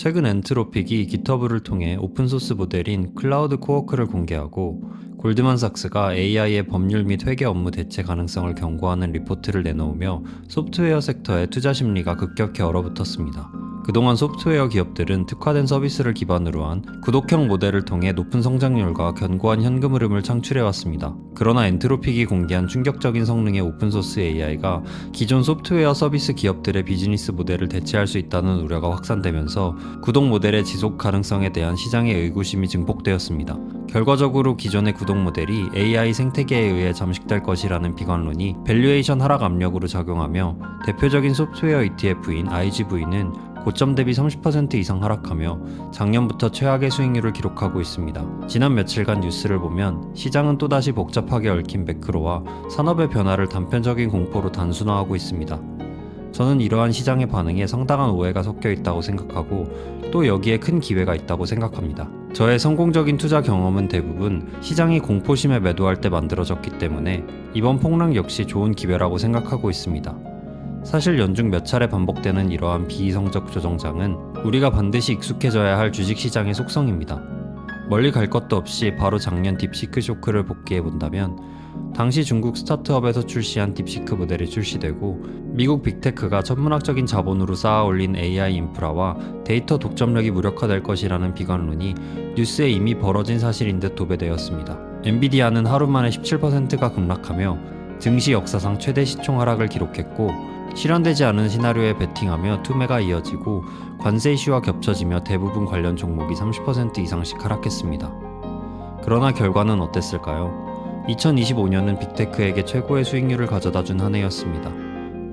최근 엔트로픽이 GitHub를 통해 오픈소스 모델인 클라우드 코워크를 공개하고 골드만삭스가 AI의 법률 및 회계 업무 대체 가능성을 경고하는 리포트를 내놓으며 소프트웨어 섹터의 투자 심리가 급격히 얼어붙었습니다. 그동안 소프트웨어 기업들은 특화된 서비스를 기반으로 한 구독형 모델을 통해 높은 성장률과 견고한 현금 흐름을 창출해왔습니다. 그러나 엔트로픽이 공개한 충격적인 성능의 오픈소스 AI가 기존 소프트웨어 서비스 기업들의 비즈니스 모델을 대체할 수 있다는 우려가 확산되면서 구독 모델의 지속 가능성에 대한 시장의 의구심이 증폭되었습니다. 결과적으로 기존의 구독 모델이 AI 생태계에 의해 잠식될 것이라는 비관론이 밸류에이션 하락 압력으로 작용하며 대표적인 소프트웨어 ETF인 IGV는 고점 대비 30% 이상 하락하며 작년부터 최악의 수익률을 기록하고 있습니다. 지난 며칠간 뉴스를 보면 시장은 또다시 복잡하게 얽힌 매크로와 산업의 변화를 단편적인 공포로 단순화하고 있습니다. 저는 이러한 시장의 반응에 상당한 오해가 섞여 있다고 생각하고 또 여기에 큰 기회가 있다고 생각합니다. 저의 성공적인 투자 경험은 대부분 시장이 공포심에 매도할 때 만들어졌기 때문에 이번 폭락 역시 좋은 기회라고 생각하고 있습니다. 사실 연중 몇 차례 반복되는 이러한 비이성적 조정장은 우리가 반드시 익숙해져야 할 주식시장의 속성입니다. 멀리 갈 것도 없이 바로 작년 딥시크 쇼크를 복귀해본다면 당시 중국 스타트업에서 출시한 딥시크 모델이 출시되고 미국 빅테크가 천문학적인 자본으로 쌓아 올린 AI 인프라와 데이터 독점력이 무력화될 것이라는 비관론이 뉴스에 이미 벌어진 사실인 듯 도배되었습니다. 엔비디아는 하루 만에 17%가 급락하며 증시 역사상 최대 시총 하락을 기록했고 실현되지 않은 시나리오에 베팅하며 투매가 이어지고 관세 이슈와 겹쳐지며 대부분 관련 종목이 30% 이상씩 하락했습니다. 그러나 결과는 어땠을까요? 2025년은 빅테크에게 최고의 수익률을 가져다준 한 해였습니다.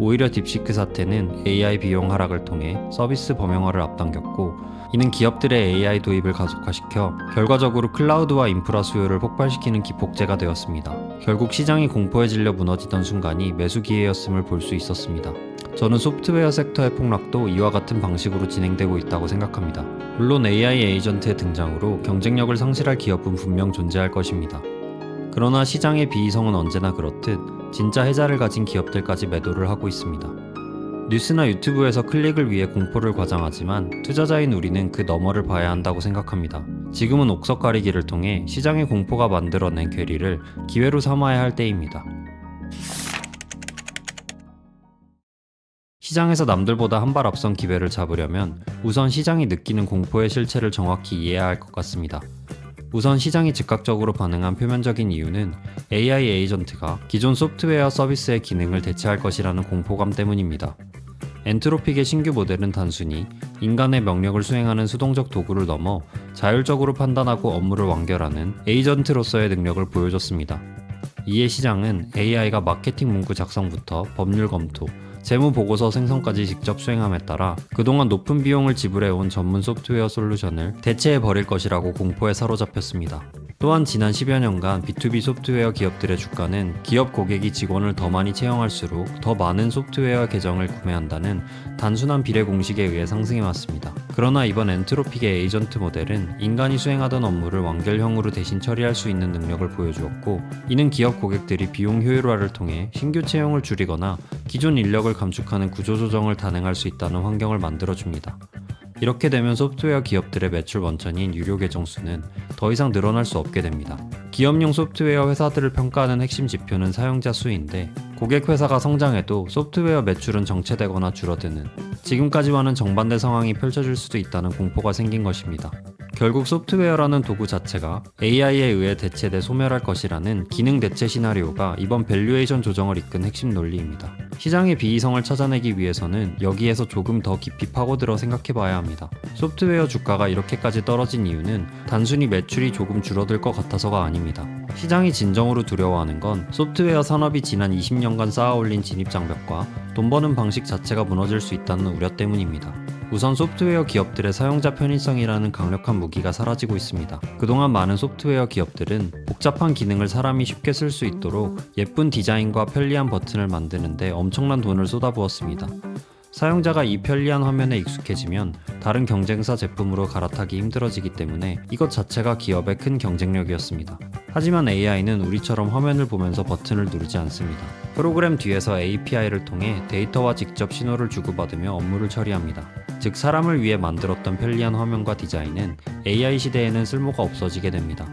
오히려 딥시크 사태는 AI 비용 하락을 통해 서비스 범용화를 앞당겼고 이는 기업들의 AI 도입을 가속화시켜 결과적으로 클라우드와 인프라 수요를 폭발시키는 기폭제가 되었습니다. 결국 시장이 공포에 질려 무너지던 순간이 매수 기회였음을 볼 수 있었습니다. 저는 소프트웨어 섹터의 폭락도 이와 같은 방식으로 진행되고 있다고 생각합니다. 물론 AI 에이전트의 등장으로 경쟁력을 상실할 기업은 분명 존재할 것입니다. 그러나 시장의 비이성은 언제나 그렇듯 진짜 해자를 가진 기업들까지 매도를 하고 있습니다. 뉴스나 유튜브에서 클릭을 위해 공포를 과장하지만 투자자인 우리는 그 너머를 봐야 한다고 생각합니다. 지금은 옥석 가리기를 통해 시장의 공포가 만들어낸 괴리를 기회로 삼아야 할 때입니다. 시장에서 남들보다 한 발 앞선 기회를 잡으려면 우선 시장이 느끼는 공포의 실체를 정확히 이해해야 할 것 같습니다. 우선 시장이 즉각적으로 반응한 표면적인 이유는 AI 에이전트가 기존 소프트웨어 서비스의 기능을 대체할 것이라는 공포감 때문입니다. 엔트로픽의 신규 모델은 단순히 인간의 명령을 수행하는 수동적 도구를 넘어 자율적으로 판단하고 업무를 완결하는 에이전트로서의 능력을 보여줬습니다. 이에 시장은 AI가 마케팅 문구 작성부터 법률 검토, 재무 보고서 생성까지 직접 수행함에 따라 그동안 높은 비용을 지불해온 전문 소프트웨어 솔루션을 대체해 버릴 것이라고 공포에 사로잡혔습니다. 또한 지난 10여 년간 B2B 소프트웨어 기업들의 주가는 기업 고객이 직원을 더 많이 채용할수록 더 많은 소프트웨어 계정을 구매한다는 단순한 비례 공식에 의해 상승해왔습니다. 그러나 이번 엔트로픽의 에이전트 모델은 인간이 수행하던 업무를 완결형으로 대신 처리할 수 있는 능력을 보여주었고 이는 기업 고객들이 비용 효율화를 통해 신규 채용을 줄이거나 기존 인력을 감축하는 구조조정을 단행할 수 있다는 환경을 만들어줍니다. 이렇게 되면 소프트웨어 기업들의 매출 원천인 유료 계정 수는 더 이상 늘어날 수 없게 됩니다. 기업용 소프트웨어 회사들을 평가하는 핵심 지표는 사용자 수인데 고객 회사가 성장해도 소프트웨어 매출은 정체되거나 줄어드는 지금까지와는 정반대 상황이 펼쳐질 수도 있다는 공포가 생긴 것입니다. 결국 소프트웨어라는 도구 자체가 AI에 의해 대체돼 소멸할 것이라는 기능 대체 시나리오가 이번 밸류에이션 조정을 이끈 핵심 논리입니다. 시장의 비이성을 찾아내기 위해서는 여기에서 조금 더 깊이 파고들어 생각해봐야 합니다. 소프트웨어 주가가 이렇게까지 떨어진 이유는 단순히 매출이 조금 줄어들 것 같아서가 아닙니다. 시장이 진정으로 두려워하는 건 소프트웨어 산업이 지난 20년간 쌓아올린 진입장벽과 돈 버는 방식 자체가 무너질 수 있다는 우려 때문입니다. 우선 소프트웨어 기업들의 사용자 편의성이라는 강력한 무기가 사라지고 있습니다. 그동안 많은 소프트웨어 기업들은 복잡한 기능을 사람이 쉽게 쓸 수 있도록 예쁜 디자인과 편리한 버튼을 만드는데 엄청난 돈을 쏟아부었습니다. 사용자가 이 편리한 화면에 익숙해지면 다른 경쟁사 제품으로 갈아타기 힘들어지기 때문에 이것 자체가 기업의 큰 경쟁력이었습니다. 하지만 AI는 우리처럼 화면을 보면서 버튼을 누르지 않습니다. 프로그램 뒤에서 API를 통해 데이터와 직접 신호를 주고받으며 업무를 처리합니다. 즉 사람을 위해 만들었던 편리한 화면과 디자인은 AI 시대에는 쓸모가 없어지게 됩니다.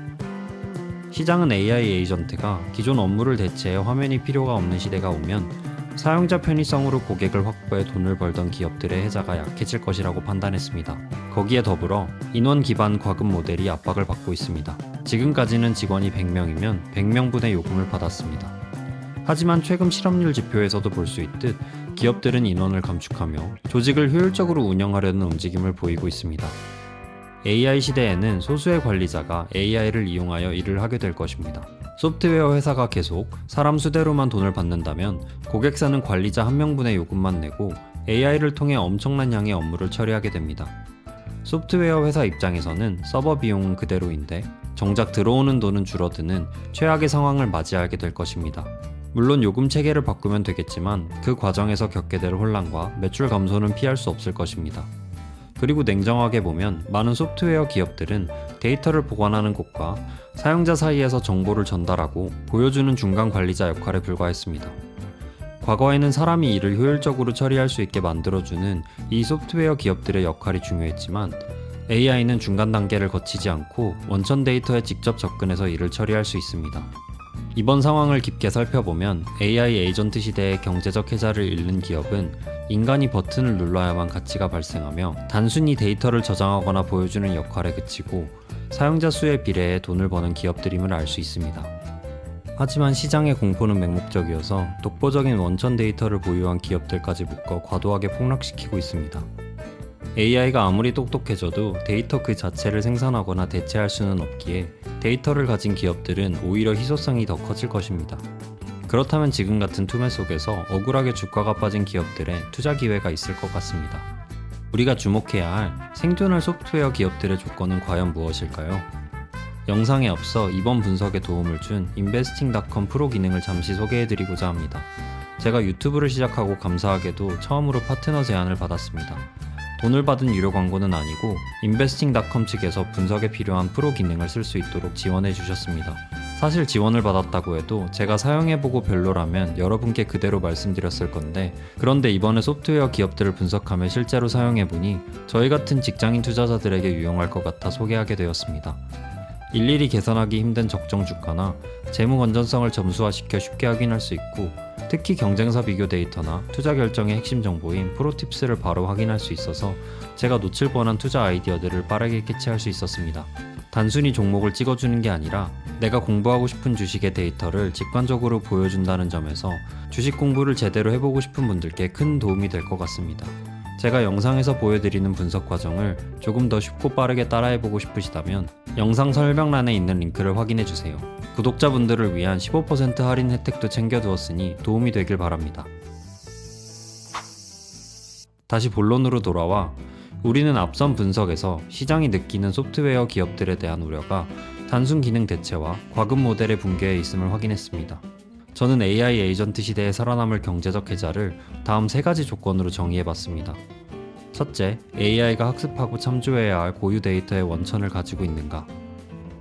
시장은 AI 에이전트가 기존 업무를 대체해 화면이 필요가 없는 시대가 오면 사용자 편의성으로 고객을 확보해 돈을 벌던 기업들의 해자가 약해질 것이라고 판단했습니다. 거기에 더불어 인원 기반 과금 모델이 압박을 받고 있습니다. 지금까지는 직원이 100명이면 100명분의 요금을 받았습니다. 하지만 최근 실업률 지표에서도 볼 수 있듯 기업들은 인원을 감축하며 조직을 효율적으로 운영하려는 움직임을 보이고 있습니다. AI 시대에는 소수의 관리자가 AI를 이용하여 일을 하게 될 것입니다. 소프트웨어 회사가 계속 사람 수대로만 돈을 받는다면 고객사는 관리자 한 명분의 요금만 내고 AI를 통해 엄청난 양의 업무를 처리하게 됩니다. 소프트웨어 회사 입장에서는 서버 비용은 그대로인데 정작 들어오는 돈은 줄어드는 최악의 상황을 맞이하게 될 것입니다. 물론 요금 체계를 바꾸면 되겠지만 그 과정에서 겪게 될 혼란과 매출 감소는 피할 수 없을 것입니다. 그리고 냉정하게 보면 많은 소프트웨어 기업들은 데이터를 보관하는 곳과 사용자 사이에서 정보를 전달하고 보여주는 중간 관리자 역할에 불과했습니다. 과거에는 사람이 일을 효율적으로 처리할 수 있게 만들어주는 이 소프트웨어 기업들의 역할이 중요했지만 AI는 중간 단계를 거치지 않고 원천 데이터에 직접 접근해서 일을 처리할 수 있습니다. 이번 상황을 깊게 살펴보면 AI 에이전트 시대의 경제적 혜자를 잃는 기업은 인간이 버튼을 눌러야만 가치가 발생하며 단순히 데이터를 저장하거나 보여주는 역할에 그치고 사용자 수에 비례해 돈을 버는 기업들임을 알 수 있습니다. 하지만 시장의 공포는 맹목적이어서 독보적인 원천 데이터를 보유한 기업들까지 묶어 과도하게 폭락시키고 있습니다. AI가 아무리 똑똑해져도 데이터 그 자체를 생산하거나 대체할 수는 없기에 데이터를 가진 기업들은 오히려 희소성이 더 커질 것입니다. 그렇다면 지금 같은 투매 속에서 억울하게 주가가 빠진 기업들의 투자 기회가 있을 것 같습니다. 우리가 주목해야 할 생존할 소프트웨어 기업들의 조건은 과연 무엇일까요? 영상에 앞서 이번 분석에 도움을 준 investing.com 프로 기능을 잠시 소개해드리고자 합니다. 제가 유튜브를 시작하고 감사하게도 처음으로 파트너 제안을 받았습니다. 돈을 받은 유료 광고는 아니고 investing.com 측에서 분석에 필요한 프로 기능을 쓸 수 있도록 지원해 주셨습니다. 사실 지원을 받았다고 해도 제가 사용해보고 별로라면 여러분께 그대로 말씀드렸을 건데, 그런데 이번에 소프트웨어 기업들을 분석하며 실제로 사용해보니 저희 같은 직장인 투자자들에게 유용할 것 같아 소개하게 되었습니다. 일일이 계산하기 힘든 적정 주가나 재무 건전성을 점수화시켜 쉽게 확인할 수 있고, 특히 경쟁사 비교 데이터나 투자 결정의 핵심 정보인 프로팁스를 바로 확인할 수 있어서 제가 놓칠 뻔한 투자 아이디어들을 빠르게 캐치할 수 있었습니다. 단순히 종목을 찍어주는 게 아니라 내가 공부하고 싶은 주식의 데이터를 직관적으로 보여준다는 점에서 주식 공부를 제대로 해보고 싶은 분들께 큰 도움이 될 것 같습니다. 제가 영상에서 보여드리는 분석 과정을 조금 더 쉽고 빠르게 따라해보고 싶으시다면 영상 설명란에 있는 링크를 확인해주세요. 구독자분들을 위한 15% 할인 혜택도 챙겨두었으니 도움이 되길 바랍니다. 다시 본론으로 돌아와 우리는 앞선 분석에서 시장이 느끼는 소프트웨어 기업들에 대한 우려가 단순 기능 대체와 과금 모델의 붕괴에 있음을 확인했습니다. 저는 AI 에이전트 시대에 살아남을 경제적 혜자를 다음 3가지 조건으로 정의해봤습니다. 첫째, AI가 학습하고 참조해야 할 고유 데이터의 원천을 가지고 있는가.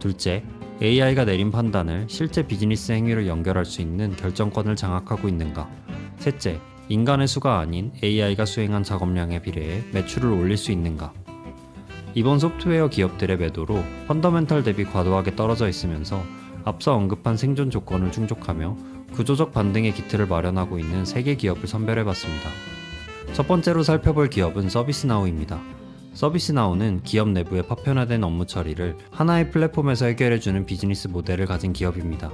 둘째, AI가 내린 판단을 실제 비즈니스 행위로 연결할 수 있는 결정권을 장악하고 있는가. 셋째, 인간의 수가 아닌 AI가 수행한 작업량에 비례해 매출을 올릴 수 있는가. 이번 소프트웨어 기업들의 매도로 펀더멘털 대비 과도하게 떨어져 있으면서 앞서 언급한 생존 조건을 충족하며 구조적 반등의 기틀을 마련하고 있는 3개 기업을 선별해봤습니다. 첫 번째로 살펴볼 기업은 서비스나우입니다. 서비스나우는 기업 내부의 파편화된 업무 처리를 하나의 플랫폼에서 해결해주는 비즈니스 모델을 가진 기업입니다.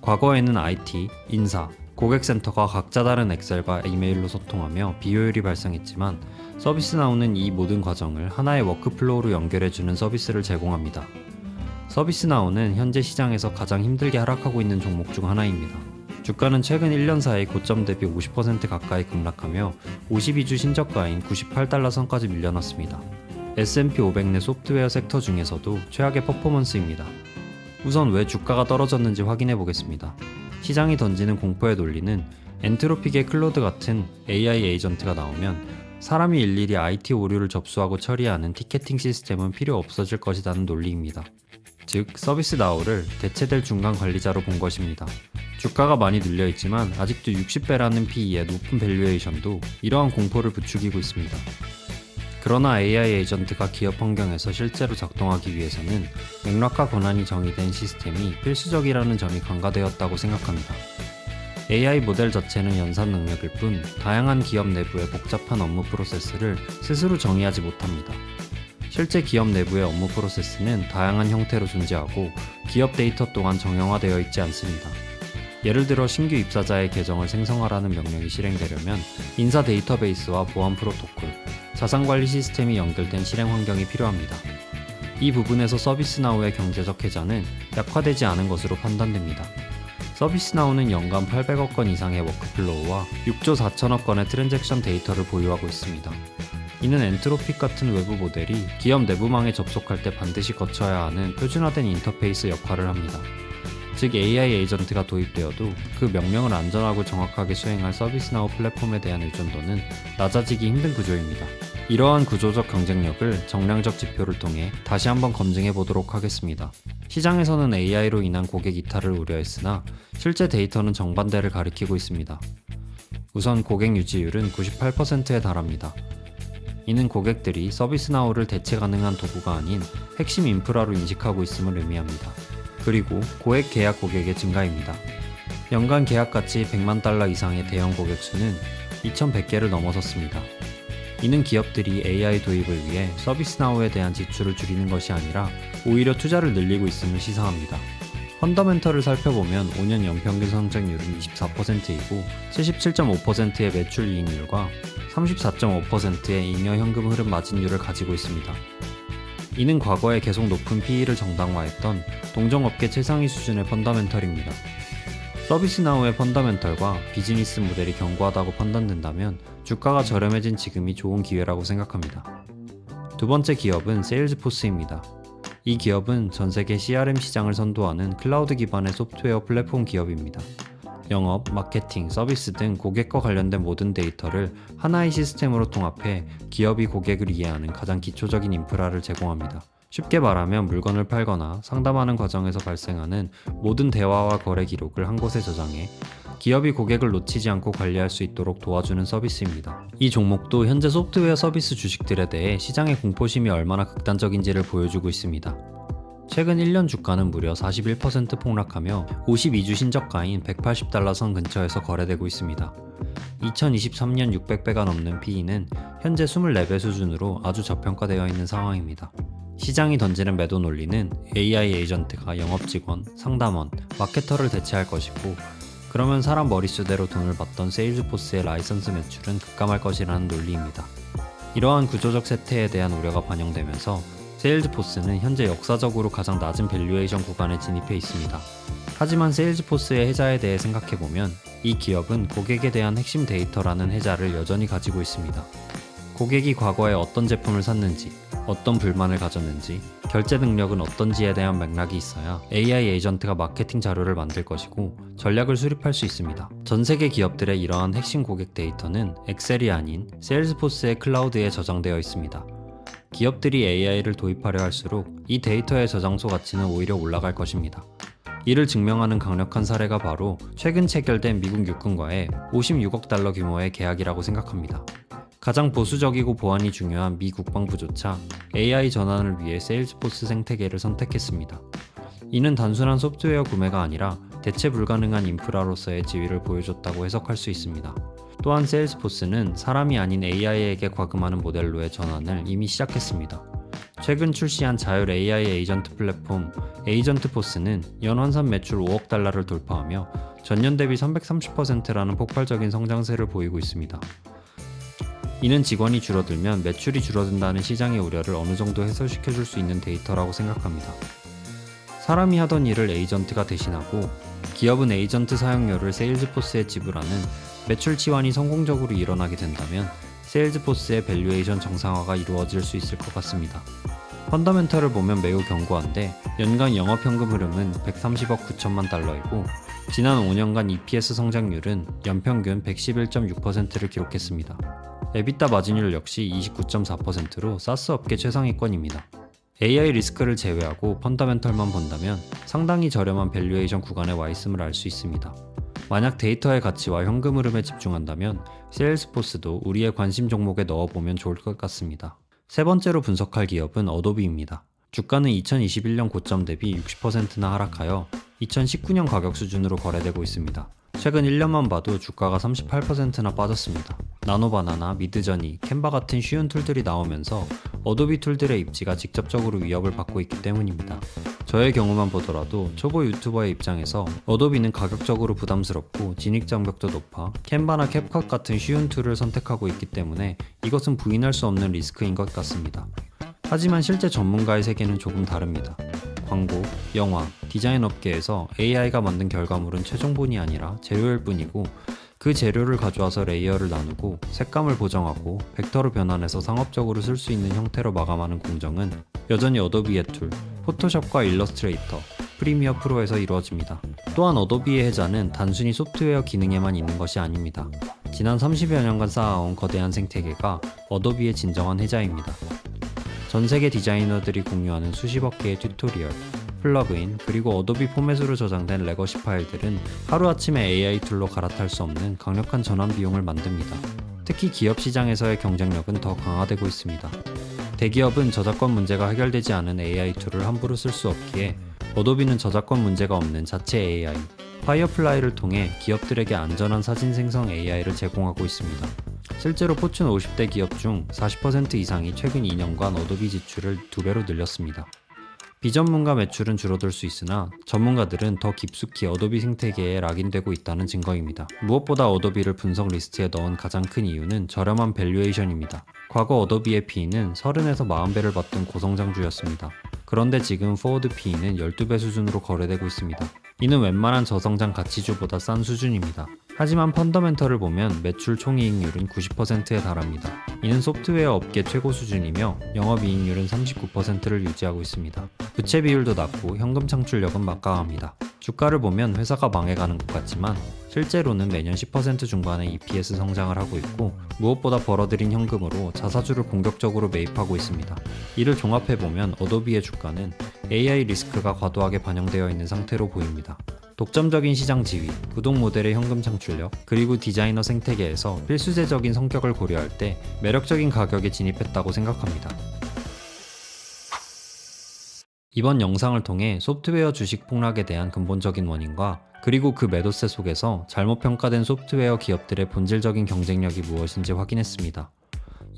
과거에는 IT, 인사, 고객센터가 각자 다른 엑셀과 이메일로 소통하며 비효율이 발생했지만 서비스나우는 이 모든 과정을 하나의 워크플로우로 연결해주는 서비스를 제공합니다. 서비스나우는 현재 시장에서 가장 힘들게 하락하고 있는 종목 중 하나입니다. 주가는 최근 1년 사이 고점 대비 50% 가까이 급락하며 52주 신저가인 98달러 선까지 밀려났습니다. S&P 500 내 소프트웨어 섹터 중에서도 최악의 퍼포먼스입니다. 우선 왜 주가가 떨어졌는지 확인해 보겠습니다. 시장이 던지는 공포의 논리는 엔트로픽의 클로드 같은 AI 에이전트가 나오면 사람이 일일이 IT 오류를 접수하고 처리하는 티켓팅 시스템은 필요 없어질 것이라는 논리입니다. 즉 서비스나우를 대체될 중간 관리자로 본 것입니다. 주가가 많이 눌려있지만 아직도 60배라는 PE의 높은 밸류에이션도 이러한 공포를 부추기고 있습니다. 그러나 AI 에이전트가 기업 환경에서 실제로 작동하기 위해서는 맥락과 권한이 정의된 시스템이 필수적이라는 점이 간과되었다고 생각합니다. AI 모델 자체는 연산 능력일 뿐 다양한 기업 내부의 복잡한 업무 프로세스를 스스로 정의하지 못합니다. 실제 기업 내부의 업무 프로세스는 다양한 형태로 존재하고 기업 데이터 또한 정형화되어 있지 않습니다. 예를 들어 신규 입사자의 계정을 생성하라는 명령이 실행되려면 인사 데이터베이스와 보안 프로토콜, 자산관리 시스템이 연결된 실행 환경이 필요합니다. 이 부분에서 서비스나우의 경제적 혜자는 약화되지 않은 것으로 판단됩니다. 서비스나우는 연간 800억 건 이상의 워크플로우와 6조 4천억 건의 트랜잭션 데이터를 보유하고 있습니다. 이는 엔트로픽 같은 외부 모델이 기업 내부망에 접속할 때 반드시 거쳐야 하는 표준화된 인터페이스 역할을 합니다. 즉 AI 에이전트가 도입되어도 그 명령을 안전하고 정확하게 수행할 서비스나우 플랫폼에 대한 의존도는 낮아지기 힘든 구조입니다. 이러한 구조적 경쟁력을 정량적 지표를 통해 다시 한번 검증해 보도록 하겠습니다. 시장에서는 AI로 인한 고객 이탈을 우려했으나 실제 데이터는 정반대를 가리키고 있습니다. 우선 고객 유지율은 98%에 달합니다. 이는 고객들이 서비스나우를 대체 가능한 도구가 아닌 핵심 인프라로 인식하고 있음을 의미합니다. 그리고 고액 계약 고객의 증가입니다. 연간 계약가치 100만 달러 이상의 대형 고객 수는 2100개를 넘어섰습니다. 이는 기업들이 AI 도입을 위해 서비스나우에 대한 지출을 줄이는 것이 아니라 오히려 투자를 늘리고 있음을 시사합니다. 펀더멘털을 살펴보면 5년 연평균 성장률은 24%이고 77.5%의 매출 이익률과 34.5%의 잉여 현금 흐름 마진율을 가지고 있습니다. 이는 과거에 계속 높은 PE를 정당화했던 동종업계 최상위 수준의 펀더멘털입니다. 서비스나우의 펀더멘털과 비즈니스 모델이 견고하다고 판단된다면 주가가 저렴해진 지금이 좋은 기회라고 생각합니다. 두 번째 기업은 세일즈포스입니다. 이 기업은 전 세계 CRM 시장을 선도하는 클라우드 기반의 소프트웨어 플랫폼 기업입니다. 영업, 마케팅, 서비스 등 고객과 관련된 모든 데이터를 하나의 시스템으로 통합해 기업이 고객을 이해하는 가장 기초적인 인프라를 제공합니다. 쉽게 말하면 물건을 팔거나 상담하는 과정에서 발생하는 모든 대화와 거래 기록을 한 곳에 저장해 기업이 고객을 놓치지 않고 관리할 수 있도록 도와주는 서비스입니다. 이 종목도 현재 소프트웨어 서비스 주식들에 대해 시장의 공포심이 얼마나 극단적인지를 보여주고 있습니다. 최근 1년 주가는 무려 41% 폭락하며 52주 신저가인 180달러 선 근처에서 거래되고 있습니다. 2023년 600배가 넘는 PE는 현재 24배 수준으로 아주 저평가되어 있는 상황입니다. 시장이 던지는 매도 논리는 AI 에이전트가 영업직원, 상담원, 마케터를 대체할 것이고 그러면 사람 머릿수대로 돈을 받던 세일즈포스의 라이선스 매출은 급감할 것이라는 논리입니다. 이러한 구조적 쇠퇴에 대한 우려가 반영되면서 세일즈포스는 현재 역사적으로 가장 낮은 밸류에이션 구간에 진입해 있습니다. 하지만 세일즈포스의 혜자에 대해 생각해보면 이 기업은 고객에 대한 핵심 데이터라는 혜자를 여전히 가지고 있습니다. 고객이 과거에 어떤 제품을 샀는지, 어떤 불만을 가졌는지, 결제 능력은 어떤지에 대한 맥락이 있어야 AI 에이전트가 마케팅 자료를 만들 것이고 전략을 수립할 수 있습니다. 전 세계 기업들의 이러한 핵심 고객 데이터는 엑셀이 아닌 세일즈포스의 클라우드에 저장되어 있습니다. 기업들이 AI를 도입하려 할수록 이 데이터의 저장소 가치는 오히려 올라갈 것입니다. 이를 증명하는 강력한 사례가 바로 최근 체결된 미국 육군과의 56억 달러 규모의 계약이라고 생각합니다. 가장 보수적이고 보안이 중요한 미 국방부조차 AI 전환을 위해 세일즈포스 생태계를 선택했습니다. 이는 단순한 소프트웨어 구매가 아니라 대체 불가능한 인프라로서의 지위를 보여줬다고 해석할 수 있습니다. 또한 세일즈포스는 사람이 아닌 AI에게 과금하는 모델로의 전환을 이미 시작했습니다. 최근 출시한 자율 AI 에이전트 플랫폼 에이전트포스는 연환산 매출 5억 달러를 돌파하며 전년 대비 330%라는 폭발적인 성장세를 보이고 있습니다. 이는 직원이 줄어들면 매출이 줄어든다는 시장의 우려를 어느 정도 해소시켜줄 수 있는 데이터라고 생각합니다. 사람이 하던 일을 에이전트가 대신하고 기업은 에이전트 사용료를 세일즈포스에 지불하는 매출 치환이 성공적으로 일어나게 된다면 세일즈포스의 밸류에이션 정상화가 이루어질 수 있을 것 같습니다. 펀더멘털을 보면 매우 견고한데 연간 영업현금 흐름은 130억 9천만 달러이고 지난 5년간 EPS 성장률은 연평균 111.6%를 기록했습니다. 에비타 마진율 역시 29.4%로 사스 업계 최상위권입니다. AI 리스크를 제외하고 펀더멘털만 본다면 상당히 저렴한 밸류에이션 구간에 와 있음을 알 수 있습니다. 만약 데이터의 가치와 현금 흐름에 집중한다면 세일스포스도 우리의 관심 종목에 넣어보면 좋을 것 같습니다. 세 번째로 분석할 기업은 어도비입니다. 주가는 2021년 고점 대비 60%나 하락하여 2019년 가격 수준으로 거래되고 있습니다. 최근 1년만 봐도 주가가 38%나 빠졌습니다. 나노바나나, 미드저니, 캔바 같은 쉬운 툴들이 나오면서 어도비 툴들의 입지가 직접적으로 위협을 받고 있기 때문입니다. 저의 경우만 보더라도 초보 유튜버의 입장에서 어도비는 가격적으로 부담스럽고 진입 장벽도 높아 캔바나 캡컷 같은 쉬운 툴을 선택하고 있기 때문에 이것은 부인할 수 없는 리스크인 것 같습니다. 하지만 실제 전문가의 세계는 조금 다릅니다. 광고, 영화, 디자인 업계에서 AI가 만든 결과물은 최종본이 아니라 재료일 뿐이고 그 재료를 가져와서 레이어를 나누고 색감을 보정하고 벡터로 변환해서 상업적으로 쓸 수 있는 형태로 마감하는 공정은 여전히 어도비의 툴, 포토샵과 일러스트레이터, 프리미어 프로에서 이루어집니다. 또한 어도비의 해자는 단순히 소프트웨어 기능에만 있는 것이 아닙니다. 지난 30여 년간 쌓아온 거대한 생태계가 어도비의 진정한 해자입니다. 전 세계 디자이너들이 공유하는 수십억 개의 튜토리얼, 플러그인, 그리고 어도비 포맷으로 저장된 레거시 파일들은 하루아침에 AI 툴로 갈아탈 수 없는 강력한 전환 비용을 만듭니다. 특히 기업 시장에서의 경쟁력은 더 강화되고 있습니다. 대기업은 저작권 문제가 해결되지 않은 AI 툴을 함부로 쓸 수 없기에 어도비는 저작권 문제가 없는 자체 AI, 파이어플라이를 통해 기업들에게 안전한 사진 생성 AI를 제공하고 있습니다. 실제로 포춘 50대 기업 중 40% 이상이 최근 2년간 어도비 지출을 2배로 늘렸습니다. 비전문가 매출은 줄어들 수 있으나 전문가들은 더 깊숙이 어도비 생태계에 락인되고 있다는 증거입니다. 무엇보다 어도비를 분석 리스트에 넣은 가장 큰 이유는 저렴한 밸류에이션입니다. 과거 어도비의 P는 30에서 40배를 받던 고성장주였습니다. 그런데 지금 포워드 P는 12배 수준으로 거래되고 있습니다. 이는 웬만한 저성장 가치주보다 싼 수준입니다. 하지만 펀더멘털을 보면 매출 총이익률은 90%에 달합니다. 이는 소프트웨어 업계 최고 수준이며 영업이익률은 39%를 유지하고 있습니다. 부채 비율도 낮고 현금 창출력은 막강합니다. 주가를 보면 회사가 망해가는 것 같지만 실제로는 매년 10% 중반의 EPS 성장을 하고 있고 무엇보다 벌어들인 현금으로 자사주를 공격적으로 매입하고 있습니다. 이를 종합해보면 어도비의 주가는 AI 리스크가 과도하게 반영되어 있는 상태로 보입니다. 독점적인 시장 지위, 구독 모델의 현금 창출력, 그리고 디자이너 생태계에서 필수제적인 성격을 고려할 때 매력적인 가격에 진입했다고 생각합니다. 이번 영상을 통해 소프트웨어 주식 폭락에 대한 근본적인 원인과 그리고 그 매도세 속에서 잘못 평가된 소프트웨어 기업들의 본질적인 경쟁력이 무엇인지 확인했습니다.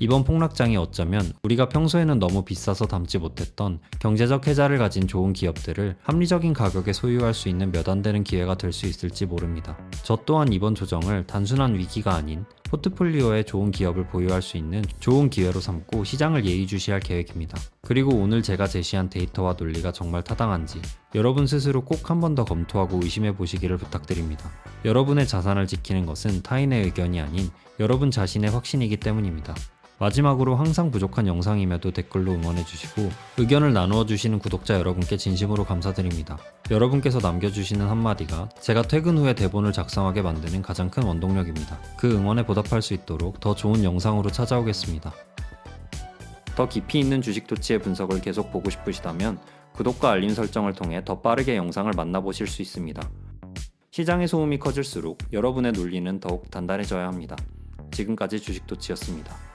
이번 폭락장이 어쩌면 우리가 평소에는 너무 비싸서 담지 못했던 경제적 해자를 가진 좋은 기업들을 합리적인 가격에 소유할 수 있는 몇 안 되는 기회가 될 수 있을지 모릅니다. 저 또한 이번 조정을 단순한 위기가 아닌 포트폴리오에 좋은 기업을 보유할 수 있는 좋은 기회로 삼고 시장을 예의주시할 계획입니다. 그리고 오늘 제가 제시한 데이터와 논리가 정말 타당한지 여러분 스스로 꼭 한 번 더 검토하고 의심해 보시기를 부탁드립니다. 여러분의 자산을 지키는 것은 타인의 의견이 아닌 여러분 자신의 확신이기 때문입니다. 마지막으로 항상 부족한 영상임에도 댓글로 응원해주시고 의견을 나누어주시는 구독자 여러분께 진심으로 감사드립니다. 여러분께서 남겨주시는 한마디가 제가 퇴근 후에 대본을 작성하게 만드는 가장 큰 원동력입니다. 그 응원에 보답할 수 있도록 더 좋은 영상으로 찾아오겠습니다. 더 깊이 있는 주식 토치의 분석을 계속 보고 싶으시다면 구독과 알림 설정을 통해 더 빠르게 영상을 만나보실 수 있습니다. 시장의 소음이 커질수록 여러분의 논리는 더욱 단단해져야 합니다. 지금까지 주식 토치였습니다.